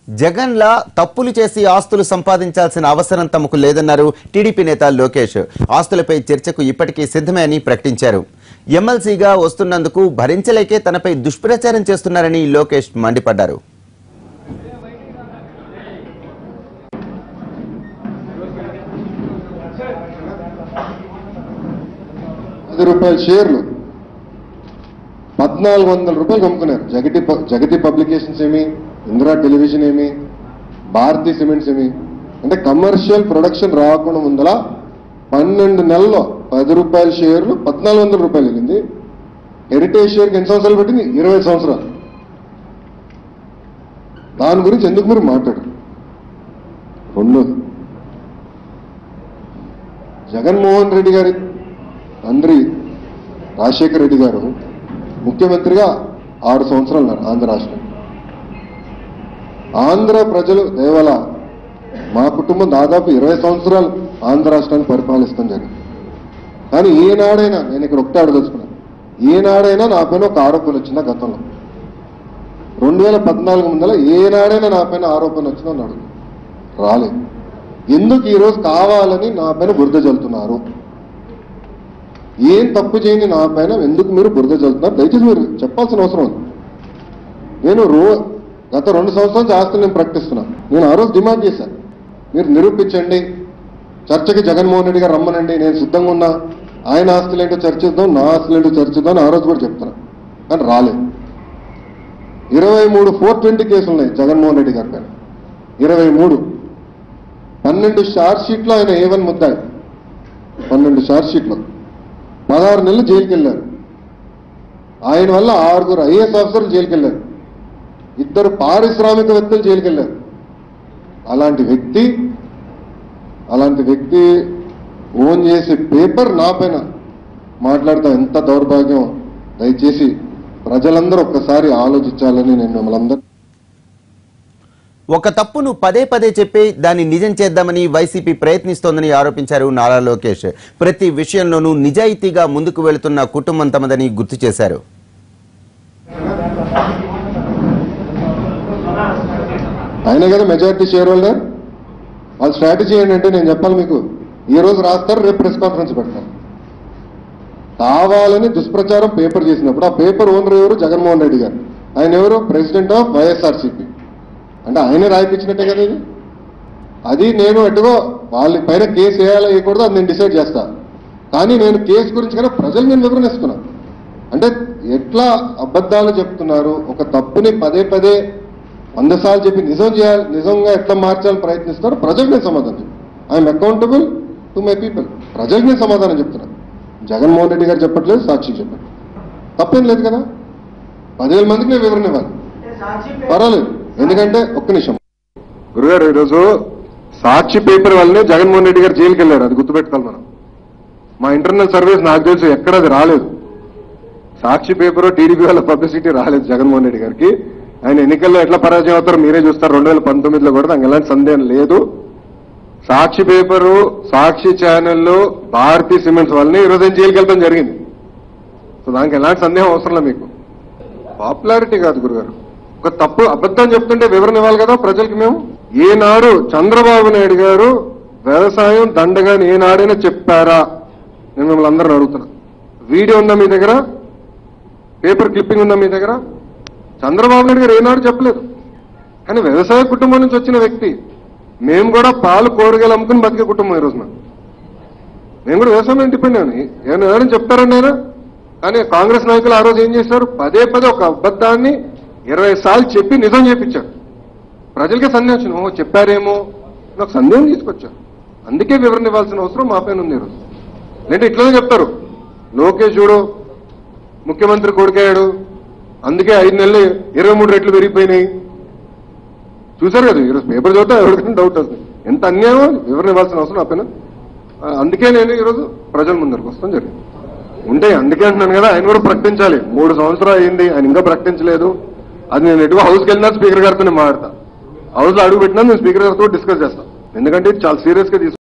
జగన్లా తప్పులు చేసి ఆస్తులు సంపాదించాల్సిన అవసరం తమకు లేదన్నారు టీడీపీ నేత లోకేష్. ఆస్తులపై చర్చకు ఇప్పటికీ సిద్ధమే అని ప్రకటించారు. ఎమ్మెల్సీగా వస్తున్నందుకు భరించలేకే తనపై దుష్ప్రచారం చేస్తున్నారని లోకేష్ మండిపడ్డారు. ₹10 షేర్లు 1400 రూపాయలు అమ్ముకున్నారు. జగతి పబ్లికేషన్స్ ఏమి, ఇందిరా టెలివిజన్ ఏమి, భారతీ సిమెంట్స్ ఏమి, అంటే కమర్షియల్ ప్రొడక్షన్ రాకుండా ముందల 12 నెలల్లో ₹10 షేర్లు 1400 రూపాయలు వెళ్ళింది. హెరిటేజ్ షేర్కి ఎన్ని సంవత్సరాలు పెట్టింది? 20 సంవత్సరాలు. దాని గురించి ఎందుకు మీరు మాట్లాడరు? రెండోది, జగన్మోహన్ రెడ్డి గారి తండ్రి రాజశేఖర రెడ్డి గారు ముఖ్యమంత్రిగా 6 సంవత్సరాలు ఉన్నారు ఆంధ్ర రాష్ట్రం. ఆంధ్ర ప్రజలు దేవల మా కుటుంబం దాదాపు 20 సంవత్సరాలు ఆంధ్ర రాష్ట్రాన్ని పరిపాలిస్తాం జరిగింది. కానీ ఏనాడైనా, నేను ఇక్కడ ఒకటే అడగదలుచుకున్నాను, ఏనాడైనా నా పైన ఒక ఆరోపణ వచ్చిందా? గతంలో 2014 ముందల ఏనాడైనా నా పైన ఆరోపణ వచ్చిందా అని అడుగు, రాలేదు. ఎందుకు ఈరోజు కావాలని నా పైన బురద జల్లుతున్నారు? ఏం తప్పు చేయని నా పైన ఎందుకు మీరు బురద జల్లుతున్నారు? దయచేసి మీరు చెప్పాల్సిన అవసరం ఉంది. నేను గత 2 సంవత్సరాల నుంచి ఆస్తులు నేను ప్రకటిస్తున్నాను. నేను ఆ రోజు డిమాండ్ చేశాను, మీరు నిరూపించండి, చర్చకి జగన్మోహన్ రెడ్డి గారు రమ్మనండి, నేను సిద్ధంగా ఉన్నా, ఆయన ఆస్తులు ఏంటో చర్చిద్దాం, నా ఆస్తులు ఏంటో చర్చిద్దాం ఆ రోజు కూడా చెప్తున్నాను. కానీ రాలేదు. 23 420 కేసులు ఉన్నాయి జగన్మోహన్ రెడ్డి గారి పైన. 23 12 ఛార్జ్ షీట్లు ఆయన A1 ముద్దాయి. 12 ఛార్జ్ షీట్లు 16 నెలలు జైలుకి వెళ్ళారు. ఆయన వల్ల 6 IAS ఆఫీసర్లు జైలుకి వెళ్ళారు. 2 పారిశ్రామికవేత్తలు జైలుకి వెళ్ళారు. అలాంటి వ్యక్తి ఓన్ చేసే పేపర్ నా పైన మాట్లాడతాం ఎంత దౌర్భాగ్యం. దయచేసి ప్రజలందరూ ఒక్కసారి ఆలోచించాలని నేను మిమ్మల్ని అందరూ. ఒక తప్పును పదే పదే చెప్పి దాన్ని నిజం చేద్దామని వైసీపీ ప్రయత్నిస్తోందని ఆరోపించారు నారా లోకేష్. ప్రతి విషయంలోనూ నిజాయితీగా ముందుకు వెళుతున్న కుటుంబం తమదని గుర్తు చేశారు. ఆయన కదా మెజారిటీ షేర్ హోల్డర్. వాళ్ళ స్ట్రాటజీ ఏంటంటే నేను చెప్పాలి మీకు, ఈ రోజు రాస్తారు, రేపు ప్రెస్ కాన్ఫరెన్స్ పెడతారు. కావాలని దుష్ప్రచారం పేపర్ చేసినప్పుడు ఆ పేపర్ ఓనర్ ఎవరు? జగన్మోహన్ రెడ్డి గారు. ఆయన ఎవరు? President of YSRCP. అంటే ఆయనే రాయిపించినట్టే కదా ఇది. అది నేను ఎట్టుగో వాళ్ళ పైన కేసు వేయాలో వేయకూడదు అది నేను డిసైడ్ చేస్తా. కానీ నేను కేసు గురించి కన్నా ప్రజలు నేను వివరణ ఇస్తున్నాను. అంటే ఎట్లా అబద్ధాలు చెప్తున్నారు, ఒక తప్పుని పదే పదే 100 సార్లు చెప్పి నిజంగా ఎట్లా మార్చాలని ప్రయత్నిస్తారు. ప్రజలకు నేను సమాధానం చెప్తాను. I'm accountable to my people. ప్రజలకు నేను సమాధానం చెప్తున్నాను. జగన్మోహన్ రెడ్డి గారు చెప్పట్లేదు, సాక్షికి చెప్పండి, తప్పేం లేదు కదా. 10,000 మందికి నేను వివరణ ఇవ్వాలి, పర్వాలేదు. ఎందుకంటే ఒక్క నిమిషం గురుగారు, ఈరోజు సాక్షి పేపర్ వల్లనే జగన్మోహన్ రెడ్డి గారు జైలుకి వెళ్ళారు. అది గుర్తుపెట్టుకోవాలి మనం. మా ఇంటర్నల్ సర్వీస్ నాకు తెలుసు ఎక్కడ అది రాలేదు. సాక్షి పేపర్ టీడీపీ వాళ్ళ పబ్లిసిటీ రాలేదు జగన్మోహన్ రెడ్డి గారికి. ఆయన ఎన్నికల్లో ఎట్లా పరాజయం అవుతారో మీరే చూస్తారు. 2019లో కూడా దానికి ఎలాంటి సందేహం లేదు. సాక్షి పేపరు, సాక్షి ఛానళ్ళు, భారతీ సిమెంట్స్ వల్లనే ఈరోజు ఆయన జైలుకి వెళ్ళడం జరిగింది. సో దానికి ఎలాంటి సందేహం అవసరం లేదు మీకు. పాపులారిటీ కాదు గురుగారు, ఒక తప్పు అబద్ధం చెప్తుంటే వివరణ ఇవ్వాలి కదా ప్రజలకి. మేము ఏనాడు చంద్రబాబు నాయుడు గారు వ్యవసాయం దండగాని ఏనాడైనా చెప్పారా? నేను మిమ్మల్ని అందరూ అడుగుతున్నా. వీడియో ఉందా మీ దగ్గర? పేపర్ క్లిప్పింగ్ ఉందా మీ దగ్గర? చంద్రబాబు నాయుడు గారు ఏనాడు చెప్పలేదు. కానీ వ్యవసాయ కుటుంబం నుంచి వచ్చిన వ్యక్తి, మేము కూడా పాలు కూరగాయలు అమ్ముకుని బతికే కుటుంబం ఈ రోజున. మేము కూడా వ్యవసాయం డిపెండ్ అని ఏమైనా చెప్తారండి ఆయన. కానీ కాంగ్రెస్ నాయకులు ఆ రోజు ఏం చేశారు? పదే పదే ఒక అబద్ధాన్ని 20 సార్లు చెప్పి నిజం చేపించారు. ప్రజలకే సందేహం వచ్చింది, ఓ చెప్పారేమో నాకు సందేహం తీసుకొచ్చారు. అందుకే వివరణ ఇవ్వాల్సిన అవసరం మా పైన ఉంది ఈరోజు. లేదంటే ఇట్లనే చెప్తారు, లోకేష్ చూడు ముఖ్యమంత్రి కొడుకయ్యాడు, అందుకే 5 నెలలు 23 రెట్లు పెరిగిపోయినాయి. చూశారు కదా ఈరోజు పేపర్ చదివితే ఎవరికైనా డౌట్ వస్తుంది. ఎంత అన్యాయం, వివరణ ఇవ్వాల్సిన అవసరం నా పైన. అందుకే నేను ఈరోజు ప్రజల ముందరికి వస్తాం జరిగింది. ఉంటే అందుకే అంటున్నాను కదా, ఆయన కూడా ప్రకటించాలి. 3 సంవత్సరాలు అయింది, ఆయన ఇంకా ప్రకటించలేదు. అది నేను ఎటుగా హౌస్కి వెళ్ళినా స్పీకర్ గారితో మాట్లాడతా. హౌస్లో అడుగు పెట్టినా నేను స్పీకర్ గారితో డిస్కస్ చేస్తాను. ఎందుకంటే ఇది చాలా సీరియస్గా